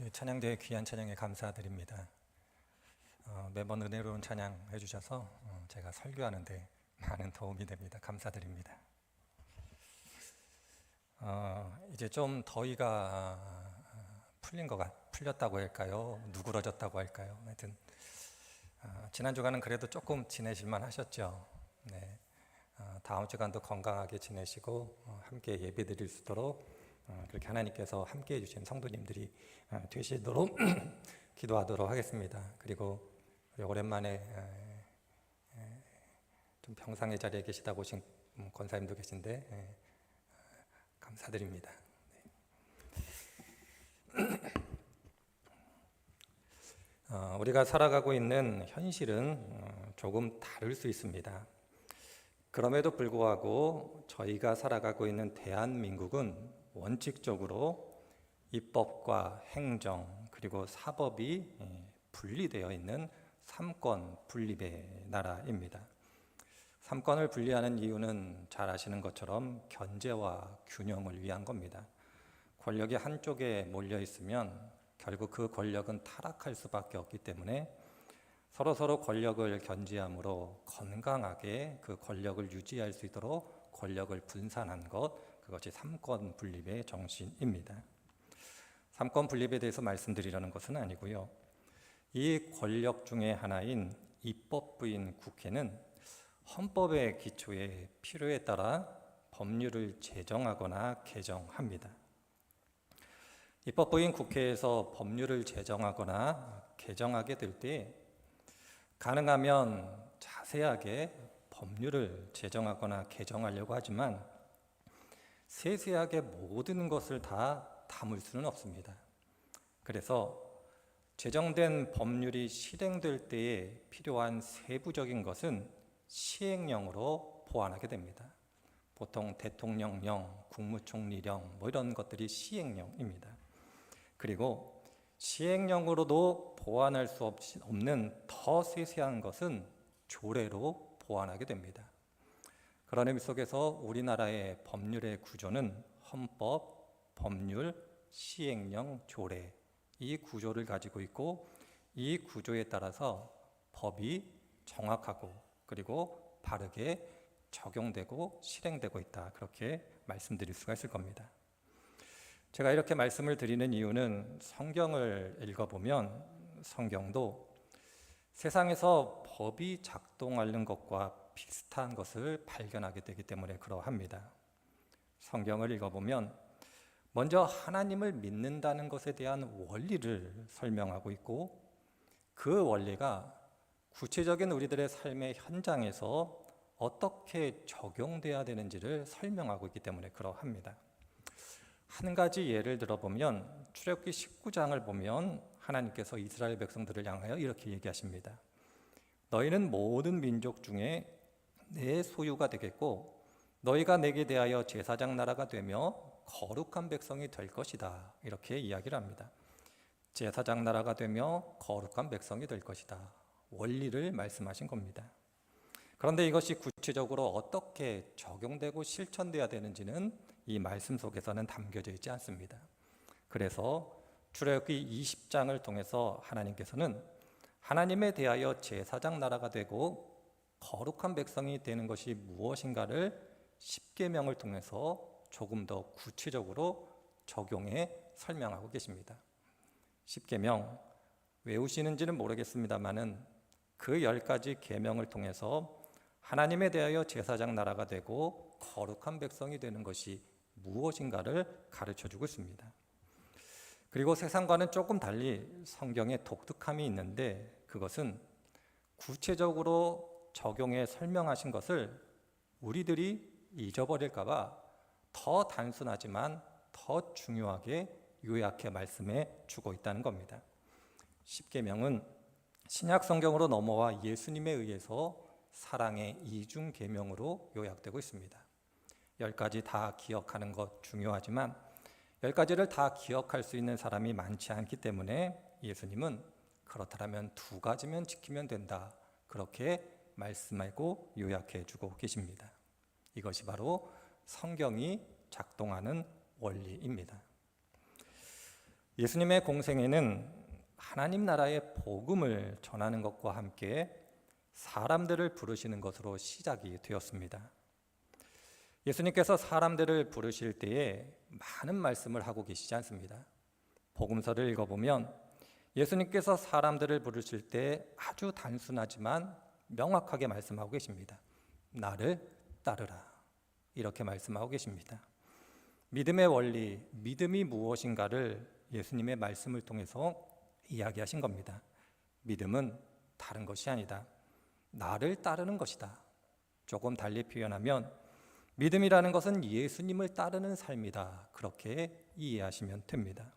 우리 찬양대의 귀한 찬양에 감사드립니다. 매번 은혜로운 찬양 해주셔서 제가 설교하는데 많은 도움이 됩니다. 감사드립니다. 이제 좀 더위가 풀렸다고 할까요? 누그러졌다고 할까요? 하여튼 지난 주간은 그래도 조금 지내실만 하셨죠. 네. 다음 주간도 건강하게 지내시고 함께 예배드릴 수 있도록 그렇게 하나님께서 함께 해주신 성도님들이 되시도록 기도하도록 하겠습니다. 그리고 오랜만에 좀 병상의 자리에 계시다고 오신 권사님도 계신데 감사드립니다. 우리가 살아가고 있는 현실은 조금 다를 수 있습니다. 그럼에도 불구하고 저희가 살아가고 있는 대한민국은 원칙적으로 입법과 행정 그리고 사법이 분리되어 있는 삼권 분립의 나라입니다. 삼권을 분리하는 이유는 잘 아시는 것처럼 견제와 균형을 위한 겁니다. 권력이 한쪽에 몰려 있으면 결국 그 권력은 타락할 수밖에 없기 때문에 서로 권력을 견제함으로 건강하게 그 권력을 유지할 수 있도록 권력을 분산한 것, 그것이 삼권 분립의 정신입니다. 삼권 분립에 대해서 말씀드리려는 것은 아니고요. 이 권력 중에 하나인 입법부인 국회는 헌법의 기초에 필요에 따라 법률을 제정하거나 개정합니다. 입법부인 국회에서 법률을 제정하거나 개정하게 될 때 가능하면 자세하게 법률을 제정하거나 개정하려고 하지만 세세하게 모든 것을 다 담을 수는 없습니다. 그래서 제정된 법률이 실행될 때에 필요한 세부적인 것은 시행령으로 보완하게 됩니다. 보통 대통령령, 국무총리령 이런 것들이 시행령입니다. 그리고 시행령으로도 보완할 수 없는 더 세세한 것은 조례로 보완하게 됩니다. 그런 의미 속에서 우리나라의 법률의 구조는 헌법, 법률, 시행령, 조례 이 구조를 가지고 있고 이 구조에 따라서 법이 정확하고 그리고 바르게 적용되고 실행되고 있다. 그렇게 말씀드릴 수가 있을 겁니다. 제가 이렇게 말씀을 드리는 이유는 성경을 읽어보면 성경도 세상에서 법이 작동하는 것과 비슷한 것을 발견하게 되기 때문에 그러합니다. 성경을 읽어보면 먼저 하나님을 믿는다는 것에 대한 원리를 설명하고 있고 그 원리가 구체적인 우리들의 삶의 현장에서 어떻게 적용돼야 되는지를 설명하고 있기 때문에 그러합니다. 한 가지 예를 들어보면 출애굽기 19장을 보면 하나님께서 이스라엘 백성들을 향하여 이렇게 얘기하십니다. 너희는 모든 민족 중에 내 소유가 되겠고 너희가 내게 대하여 제사장 나라가 되며 거룩한 백성이 될 것이다. 이렇게 이야기를 합니다. 제사장 나라가 되며 거룩한 백성이 될 것이다. 원리를 말씀하신 겁니다. 그런데 이것이 구체적으로 어떻게 적용되고 실천돼야 되는지는 이 말씀 속에서는 담겨져 있지 않습니다. 그래서 출애굽기 20장을 통해서 하나님께서는 하나님에 대하여 제사장 나라가 되고 거룩한 백성이 되는 것이 무엇인가를 십계명을 통해서 조금 더 구체적으로 적용해 설명하고 계십니다. 십계명 외우시는지는 모르겠습니다만은 그 10가지 계명을 통해서 하나님에 대하여 제사장 나라가 되고 거룩한 백성이 되는 것이 무엇인가를 가르쳐주고 있습니다. 그리고 세상과는 조금 달리 성경에 독특함이 있는데 그것은 구체적으로 적용해 설명하신 것을 우리들이 잊어버릴까 봐 더 단순하지만 더 중요하게 요약해 말씀해 주고 있다는 겁니다. 십계명은 신약 성경으로 넘어와 예수님에 의해서 사랑의 이중 계명으로 요약되고 있습니다. 10가지 다 기억하는 것 중요하지만 10가지를 다 기억할 수 있는 사람이 많지 않기 때문에 예수님은 그렇다면 2가지면 지키면 된다. 그렇게 말씀하고 요약해 주고 계십니다. 이것이 바로 성경이 작동하는 원리입니다. 예수님의 공생애는 하나님 나라의 복음을 전하는 것과 함께 사람들을 부르시는 것으로 시작이 되었습니다. 예수님께서 사람들을 부르실 때에 많은 말씀을 하고 계시지 않습니다. 복음서를 읽어보면 예수님께서 사람들을 부르실 때 아주 단순하지만 명확하게 말씀하고 계십니다. 나를 따르라. 이렇게 말씀하고 계십니다. 믿음의 원리, 믿음이 무엇인가를 예수님의 말씀을 통해서 이야기하신 겁니다. 믿음은 다른 것이 아니다. 나를 따르는 것이다. 조금 달리 표현하면 믿음이라는 것은 예수님을 따르는 삶이다. 그렇게 이해하시면 됩니다.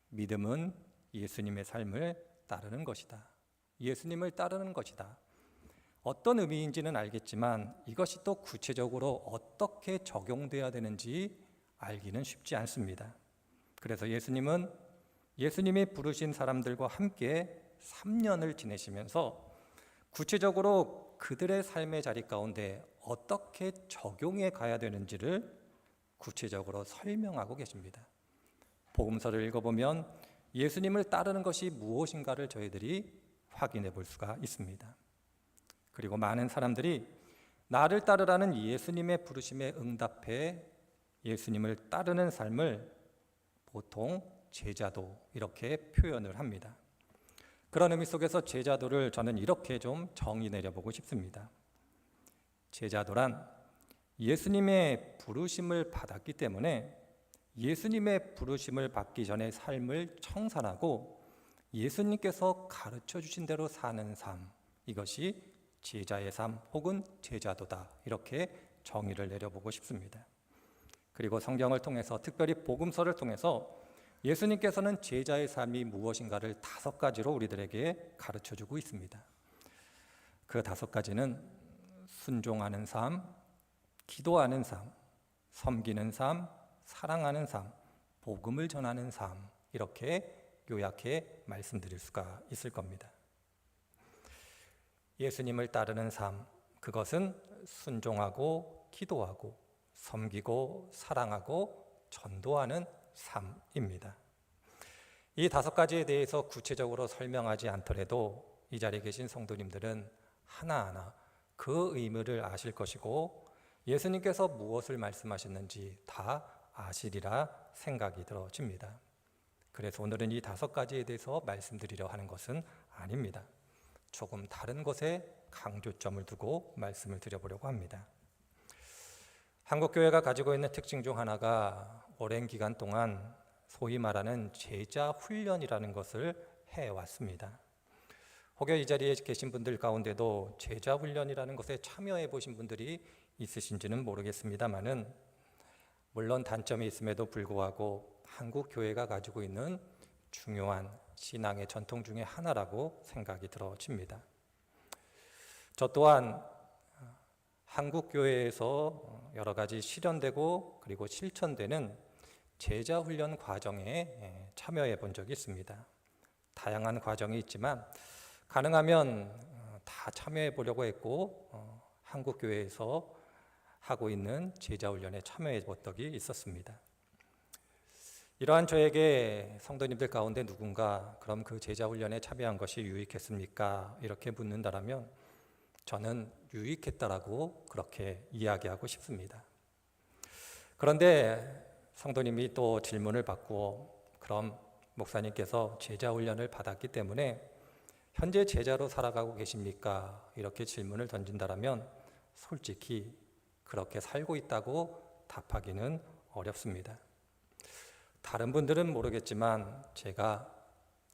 믿음은 예수님의 삶을 따르는 것이다. 예수님을 따르는 것이다. 어떤 의미인지는 알겠지만 이것이 또 구체적으로 어떻게 적용돼야 되는지 알기는 쉽지 않습니다. 그래서 예수님은 예수님이 부르신 사람들과 함께 3년을 지내시면서 구체적으로 그들의 삶의 자리 가운데 어떻게 적용해 가야 되는지를 구체적으로 설명하고 계십니다. 복음서를 읽어보면 예수님을 따르는 것이 무엇인가를 저희들이 확인해 볼 수가 있습니다. 그리고 많은 사람들이 나를 따르라는 예수님의 부르심에 응답해 예수님을 따르는 삶을 보통 제자도 이렇게 표현을 합니다. 그런 의미 속에서 제자도를 저는 이렇게 좀 정의 내려보고 싶습니다. 제자도란 예수님의 부르심을 받았기 때문에 예수님의 부르심을 받기 전에 삶을 청산하고 예수님께서 가르쳐 주신 대로 사는 삶, 이것이 제자의 삶 혹은 제자도다. 이렇게 정의를 내려보고 싶습니다. 그리고 성경을 통해서 특별히 복음서를 통해서 예수님께서는 제자의 삶이 무엇인가를 5가지로 우리들에게 가르쳐주고 있습니다. 그 5가지는 순종하는 삶, 기도하는 삶, 섬기는 삶, 사랑하는 삶, 복음을 전하는 삶, 이렇게 요약해 말씀드릴 수가 있을 겁니다. 예수님을 따르는 삶, 그것은 순종하고 기도하고 섬기고 사랑하고 전도하는 삶입니다. 이 5가지에 대해서 구체적으로 설명하지 않더라도 이 자리에 계신 성도님들은 하나하나 그 의미를 아실 것이고 예수님께서 무엇을 말씀하셨는지 다 아시리라 생각이 들어집니다. 그래서 오늘은 이 5가지에 대해서 말씀드리려 하는 것은 아닙니다. 조금 다른 것에 강조점을 두고 말씀을 드려보려고 합니다. 한국교회가 가지고 있는 특징 중 하나가 오랜 기간 동안 소위 말하는 제자 훈련이라는 것을 해왔습니다. 혹여 이 자리에 계신 분들 가운데도 제자 훈련이라는 것에 참여해 보신 분들이 있으신지는 모르겠습니다만은 물론 단점이 있음에도 불구하고 한국 교회가 가지고 있는 중요한 신앙의 전통 중에 하나라고 생각이 들어집니다. 저 또한 한국 교회에서 여러 가지 실현되고 그리고 실천되는 제자 훈련 과정에 참여해 본 적이 있습니다. 다양한 과정이 있지만 가능하면 다 참여해 보려고 했고 한국 교회에서 하고 있는 제자 훈련에 참여해 본 적이 있었습니다. 이러한 저에게 성도님들 가운데 누군가 그럼 그 제자 훈련에 참여한 것이 유익했습니까? 이렇게 묻는다라면 저는 유익했다라고 그렇게 이야기하고 싶습니다. 그런데 성도님이 또 질문을 받고 그럼 목사님께서 제자 훈련을 받았기 때문에 현재 제자로 살아가고 계십니까? 이렇게 질문을 던진다라면 솔직히 그렇게 살고 있다고 답하기는 어렵습니다. 다른 분들은 모르겠지만 제가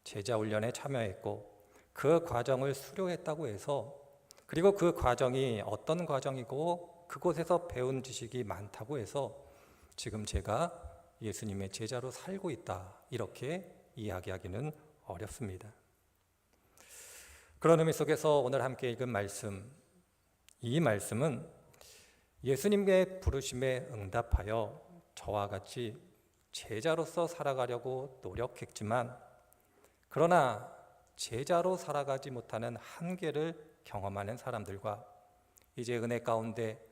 제자 훈련에 참여했고 그 과정을 수료했다고 해서 그리고 그 과정이 어떤 과정이고 그곳에서 배운 지식이 많다고 해서 지금 제가 예수님의 제자로 살고 있다 이렇게 이야기하기는 어렵습니다. 그런 의미 속에서 오늘 함께 읽은 말씀, 이 말씀은 예수님의 부르심에 응답하여 저와 같이 제자로서 살아가려고 노력했지만 그러나 제자로 살아가지 못하는 한계를 경험하는 사람들과 이제 은혜 가운데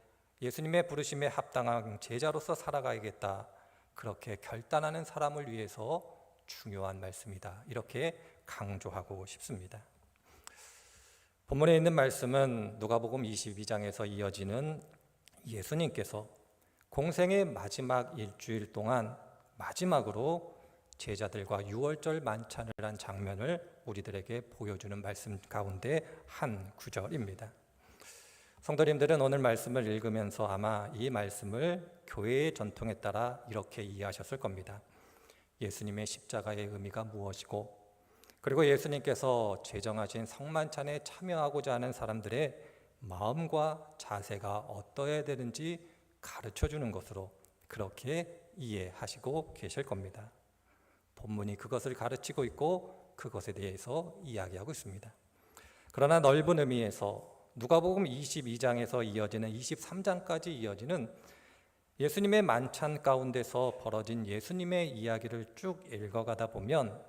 예수님의 부르심에 합당한 제자로서 살아가야겠다 그렇게 결단하는 사람을 위해서 중요한 말씀이다. 이렇게 강조하고 싶습니다. 본문에 있는 말씀은 누가복음 22장에서 이어지는 예수님께서 공생의 마지막 일주일 동안 마지막으로 제자들과 유월절 만찬을 한 장면을 우리들에게 보여주는 말씀 가운데 한 구절입니다. 성도님들은 오늘 말씀을 읽으면서 아마 이 말씀을 교회의 전통에 따라 이렇게 이해하셨을 겁니다. 예수님의 십자가의 의미가 무엇이고, 그리고 예수님께서 제정하신 성만찬에 참여하고자 하는 사람들의 마음과 자세가 어떠해야 되는지 가르쳐주는 것으로 그렇게 이해하시고 계실 겁니다. 본문이 그것을 가르치고 있고 그것에 대해서 이야기하고 있습니다. 그러나 넓은 의미에서 누가복음 22장에서 이어지는 23장까지 이어지는 예수님의 만찬 가운데서 벌어진 예수님의 이야기를 쭉 읽어가다 보면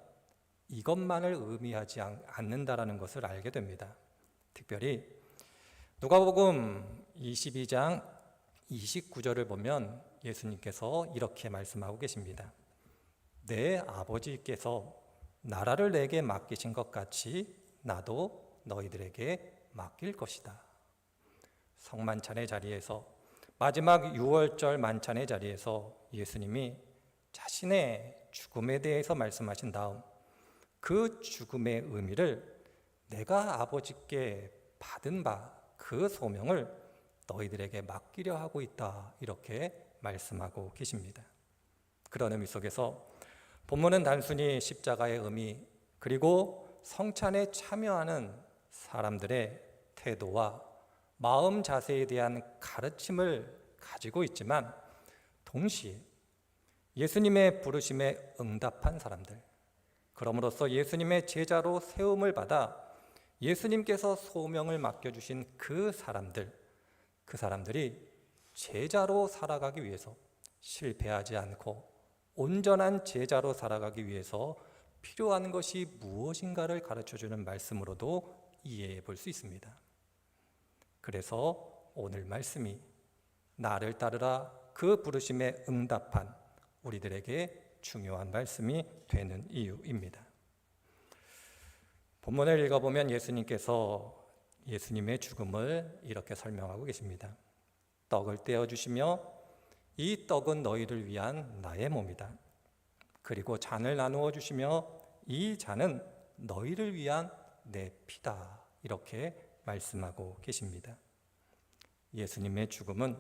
이것만을 의미하지 않는다라는 것을 알게 됩니다. 특별히 누가복음 22장 29절을 보면 예수님께서 이렇게 말씀하고 계십니다. 내 아버지께서 나라를 내게 맡기신 것 같이 나도 너희들에게 맡길 것이다. 성만찬의 자리에서, 마지막 유월절 만찬의 자리에서 예수님이 자신의 죽음에 대해서 말씀하신 다음 그 죽음의 의미를 내가 아버지께 받은 바 그 소명을 너희들에게 맡기려 하고 있다, 이렇게 말씀하고 계십니다. 그런 의미 속에서 본문은 단순히 십자가의 의미, 그리고 성찬에 참여하는 사람들의 태도와 마음 자세에 대한 가르침을 가지고 있지만, 동시에 예수님의 부르심에 응답한 사람들, 그럼으로써 예수님의 제자로 세움을 받아 예수님께서 소명을 맡겨주신 그 사람들이 제자로 살아가기 위해서, 실패하지 않고 온전한 제자로 살아가기 위해서 필요한 것이 무엇인가를 가르쳐주는 말씀으로도 이해해 볼 수 있습니다. 그래서 오늘 말씀이 나를 따르라 그 부르심에 응답한 우리들에게 중요한 말씀이 되는 이유입니다. 본문을 읽어보면 예수님께서 예수님의 죽음을 이렇게 설명하고 계십니다. 떡을 떼어주시며 이 떡은 너희를 위한 나의 몸이다. 그리고 잔을 나누어 주시며 이 잔은 너희를 위한 내 피다. 이렇게 말씀하고 계십니다. 예수님의 죽음은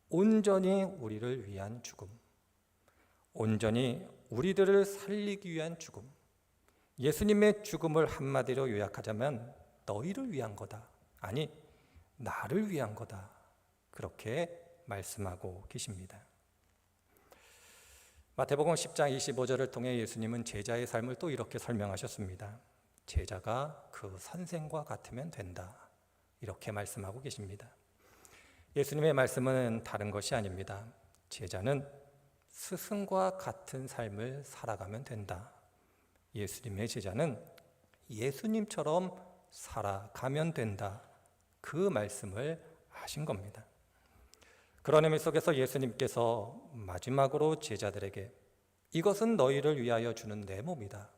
온전히 우리를 위한 죽음, 온전히 우리들을 살리기 위한 죽음, 예수님의 죽음을 한마디로 요약하자면 너희를 위한 거다, 아니 나를 위한 거다, 그렇게 말씀하고 계십니다. 마태복음 10장 25절을 통해 예수님은 제자의 삶을 또 이렇게 설명하셨습니다. 제자가 그 선생과 같으면 된다, 이렇게 말씀하고 계십니다. 예수님의 말씀은 다른 것이 아닙니다. 제자는 스승과 같은 삶을 살아가면 된다. 예수님의 제자는 예수님처럼 살아가면 된다. 그 말씀을 하신 겁니다. 그런 의미 속에서 예수님께서 마지막으로 제자들에게 이것은 너희를 위하여 주는 내 몸이다,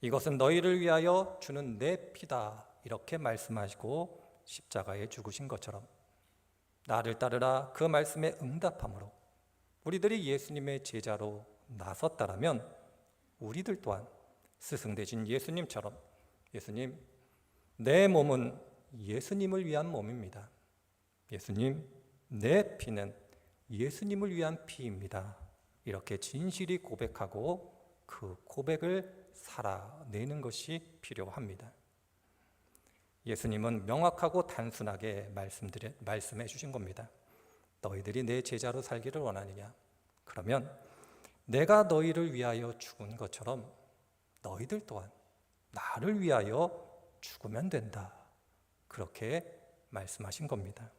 이것은 너희를 위하여 주는 내 피다, 이렇게 말씀하시고 십자가에 죽으신 것처럼 나를 따르라 그 말씀에 응답함으로 우리들이 예수님의 제자로 나섰다라면 우리들 또한 스승 되신 예수님처럼, 예수님, 내 몸은 예수님을 위한 몸입니다. 예수님, 내 피는 예수님을 위한 피입니다. 이렇게 진실이 고백하고 그 고백을 살아내는 것이 필요합니다. 예수님은 명확하고 단순하게 말씀해 주신 겁니다. 너희들이 내 제자로 살기를 원하느냐? 그러면 내가 너희를 위하여 죽은 것처럼 너희들 또한 나를 위하여 죽으면 된다. 그렇게 말씀하신 겁니다.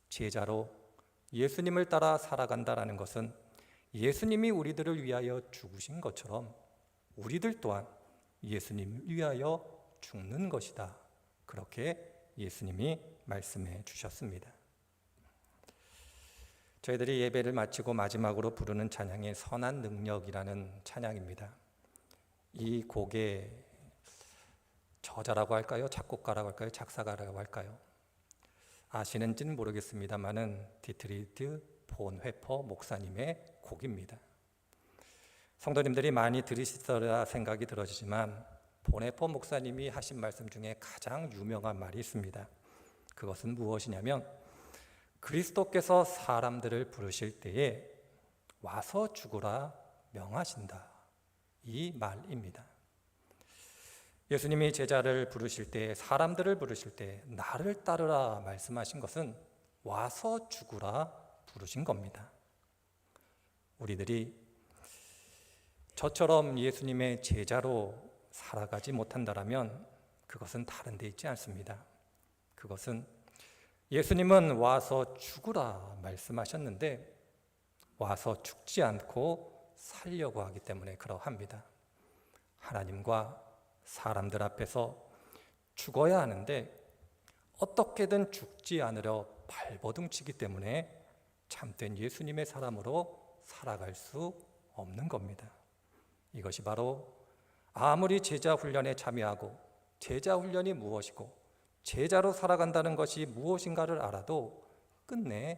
제자로 예수님을 따라 살아간다라는 것은 예수님이 우리들을 위하여 죽으신 것처럼 우리들 또한 예수님을 위하여 죽는 것이다. 그렇게 예수님이 말씀해 주셨습니다. 저희들이 예배를 마치고 마지막으로 부르는 찬양이 선한 능력이라는 찬양입니다. 이 곡의 저자라고 할까요? 작곡가라고 할까요? 작사가라고 할까요? 아시는지는 모르겠습니다만은 디트리드 본 회퍼 목사님의 곡입니다. 성도님들이 많이 들으시리라 생각이 들어지지만 본 회퍼 목사님이 하신 말씀 중에 가장 유명한 말이 있습니다. 그것은 무엇이냐면 그리스도께서 사람들을 부르실 때에 와서 죽으라 명하신다, 이 말입니다. 예수님이 제자를 부르실 때, 사람들을 부르실 때 나를 따르라 말씀하신 것은 와서 죽으라 부르신 겁니다. 우리들이 저처럼 예수님의 제자로 살아가지 못한다면 그것은 다른 데 있지 않습니다. 그것은 예수님은 와서 죽으라 말씀하셨는데 와서 죽지 않고 살려고 하기 때문에 그러합니다. 하나님과 사람들 앞에서 죽어야 하는데 어떻게든 죽지 않으려 발버둥치기 때문에 참된 예수님의 사람으로 살아갈 수 없는 겁니다. 이것이 바로 아무리 제자 훈련에 참여하고 제자 훈련이 무엇이고 제자로 살아간다는 것이 무엇인가를 알아도 끝내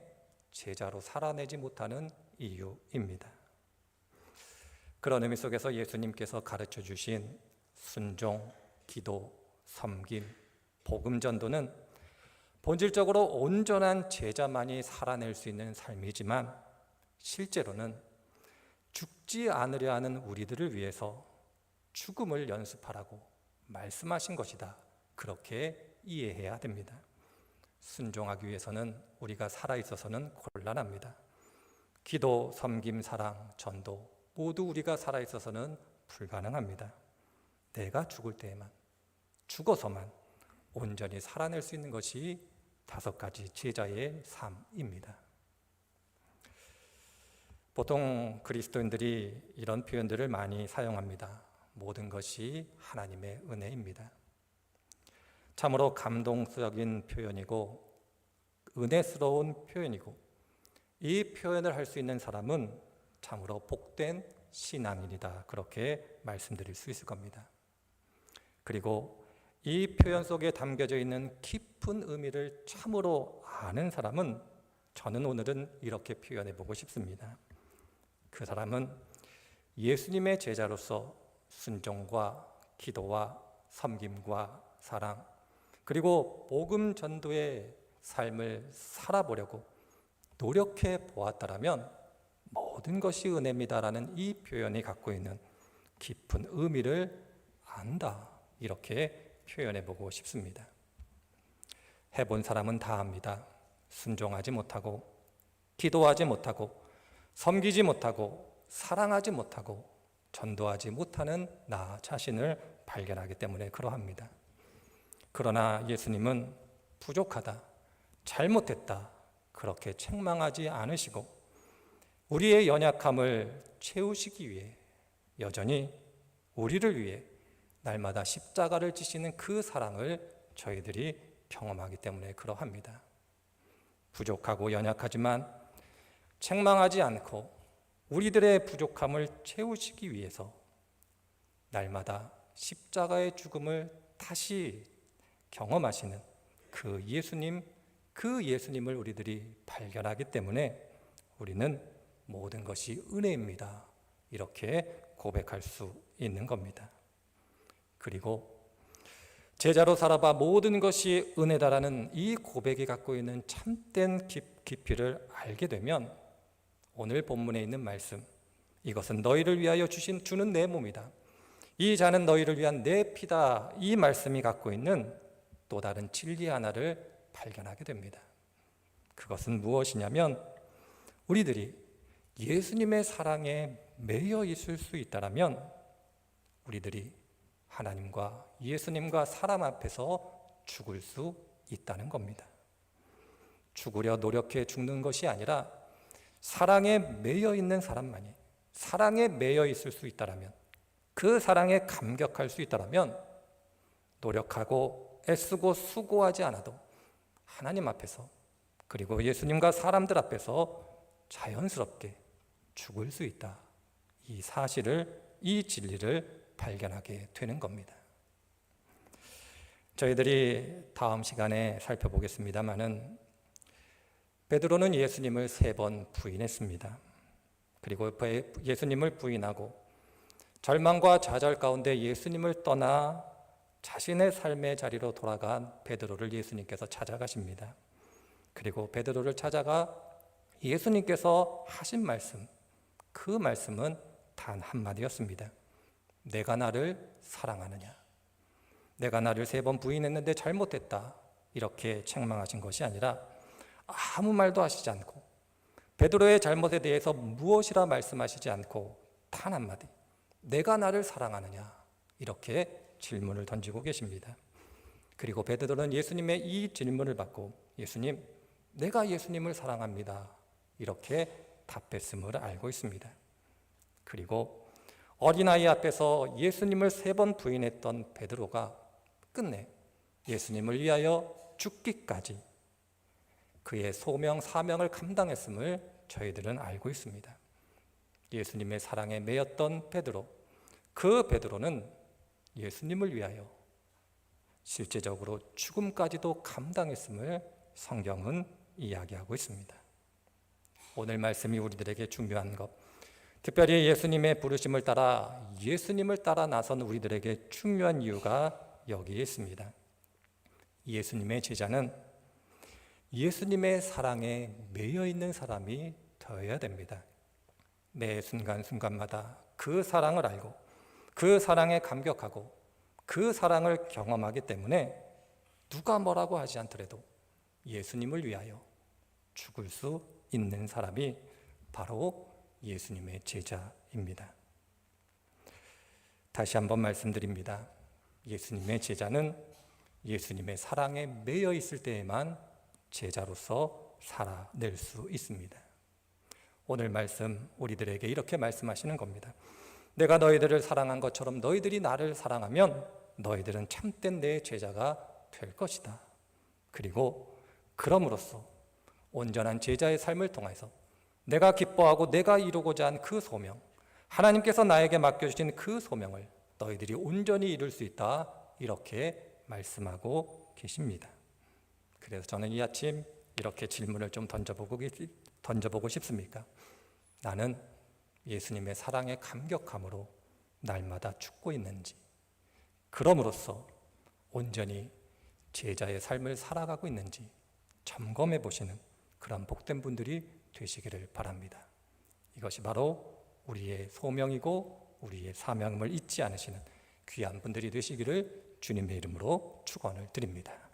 제자로 살아내지 못하는 이유입니다. 그런 의미 속에서 예수님께서 가르쳐 주신 순종, 기도, 섬김, 복음 전도는 본질적으로 온전한 제자만이 살아낼 수 있는 삶이지만 실제로는 죽지 않으려 하는 우리들을 위해서 죽음을 연습하라고 말씀하신 것이다, 그렇게 이해해야 됩니다. 순종하기 위해서는 우리가 살아있어서는 곤란합니다. 기도, 섬김, 사랑, 전도 모두 우리가 살아있어서는 불가능합니다. 내가 죽을 때에만, 죽어서만 온전히 살아낼 수 있는 것이 5가지 제자의 삶입니다. 보통 그리스도인들이 이런 표현들을 많이 사용합니다. 모든 것이 하나님의 은혜입니다. 참으로 감동적인 표현이고 은혜스러운 표현이고 이 표현을 할 수 있는 사람은 참으로 복된 신앙인이다, 그렇게 말씀드릴 수 있을 겁니다. 그리고 이 표현 속에 담겨져 있는 깊은 의미를 참으로 아는 사람은 저는 오늘은 이렇게 표현해 보고 싶습니다. 그 사람은 예수님의 제자로서 순종과 기도와 섬김과 사랑 그리고 복음 전도의 삶을 살아보려고 노력해 보았다라면 모든 것이 은혜입니다라는 이 표현이 갖고 있는 깊은 의미를 안다, 이렇게 표현해 보고 싶습니다. 해본 사람은 다 압니다. 순종하지 못하고 기도하지 못하고 섬기지 못하고 사랑하지 못하고 전도하지 못하는 나 자신을 발견하기 때문에 그러합니다. 그러나 예수님은 부족하다, 잘못했다, 그렇게 책망하지 않으시고 우리의 연약함을 채우시기 위해 여전히 우리를 위해 날마다 십자가를 지시는 그 사랑을 저희들이 경험하기 때문에 그러합니다. 부족하고 연약하지만 책망하지 않고 우리들의 부족함을 채우시기 위해서 날마다 십자가의 죽음을 다시 경험하시는 그 예수님을 우리들이 발견하기 때문에 우리는 모든 것이 은혜입니다, 이렇게 고백할 수 있는 겁니다. 그리고 제자로 살아봐 모든 것이 은혜다라는 이 고백이 갖고 있는 참된 깊이를 알게 되면 오늘 본문에 있는 말씀, 이것은 너희를 위하여 주는 내 몸이다, 이 잔은 너희를 위한 내 피다, 이 말씀이 갖고 있는 또 다른 진리 하나를 발견하게 됩니다. 그것은 무엇이냐면 우리들이 예수님의 사랑에 매여 있을 수 있다면 우리들이 하나님과 예수님과 사람 앞에서 죽을 수 있다는 겁니다. 죽으려 노력해 죽는 것이 아니라 사랑에 매여 있는 사람만이 사랑에 매여 있을 수 있다면, 그 사랑에 감격할 수 있다면 노력하고 애쓰고 수고하지 않아도 하나님 앞에서 그리고 예수님과 사람들 앞에서 자연스럽게 죽을 수 있다. 이 사실을, 이 진리를 발견하게 되는 겁니다. 저희들이 다음 시간에 살펴보겠습니다마는 베드로는 예수님을 3번 부인했습니다. 그리고 예수님을 부인하고 절망과 좌절 가운데 예수님을 떠나 자신의 삶의 자리로 돌아간 베드로를 예수님께서 찾아가십니다. 그리고 베드로를 찾아가 예수님께서 하신 말씀, 그 말씀은 단 한마디였습니다. 내가 나를 사랑하느냐? 내가 나를 3번 부인했는데 잘못했다. 이렇게 책망하신 것이 아니라 아무 말도 하시지 않고 베드로의 잘못에 대해서 무엇이라 말씀하시지 않고 단 한마디, 내가 나를 사랑하느냐? 이렇게 질문을 던지고 계십니다. 그리고 베드로는 예수님의 이 질문을 받고 예수님, 내가 예수님을 사랑합니다. 이렇게 답했음을 알고 있습니다. 그리고 어린아이 앞에서 예수님을 3번 부인했던 베드로가 끝내 예수님을 위하여 죽기까지 그의 소명, 사명을 감당했음을 저희들은 알고 있습니다. 예수님의 사랑에 매였던 베드로, 그 베드로는 예수님을 위하여 실제적으로 죽음까지도 감당했음을 성경은 이야기하고 있습니다. 오늘 말씀이 우리들에게 중요한 것, 특별히 예수님의 부르심을 따라 예수님을 따라 나선 우리들에게 중요한 이유가 여기에 있습니다. 예수님의 제자는 예수님의 사랑에 매여 있는 사람이 되어야 됩니다. 매 순간순간마다 그 사랑을 알고 그 사랑에 감격하고 그 사랑을 경험하기 때문에 누가 뭐라고 하지 않더라도 예수님을 위하여 죽을 수 있는 사람이 바로 예수님의 제자입니다. 다시 한번 말씀드립니다. 예수님의 제자는 예수님의 사랑에 매여 있을 때에만 제자로서 살아낼 수 있습니다. 오늘 말씀 우리들에게 이렇게 말씀하시는 겁니다. 내가 너희들을 사랑한 것처럼 너희들이 나를 사랑하면 너희들은 참된 내 제자가 될 것이다. 그리고 그럼으로써 온전한 제자의 삶을 통해서 내가 기뻐하고 내가 이루고자 한 그 소명, 하나님께서 나에게 맡겨주신 그 소명을 너희들이 온전히 이룰 수 있다. 이렇게 말씀하고 계십니다. 그래서 저는 이 아침 이렇게 질문을 좀 던져보고 싶습니까? 나는 예수님의 사랑에 감격함으로 날마다 죽고 있는지, 그럼으로써 온전히 제자의 삶을 살아가고 있는지 점검해 보시는 그런 복된 분들이 되시기를 바랍니다. 이것이 바로 우리의 소명이고 우리의 사명을 잊지 않으시는 귀한 분들이 되시기를 주님의 이름으로 축원을 드립니다.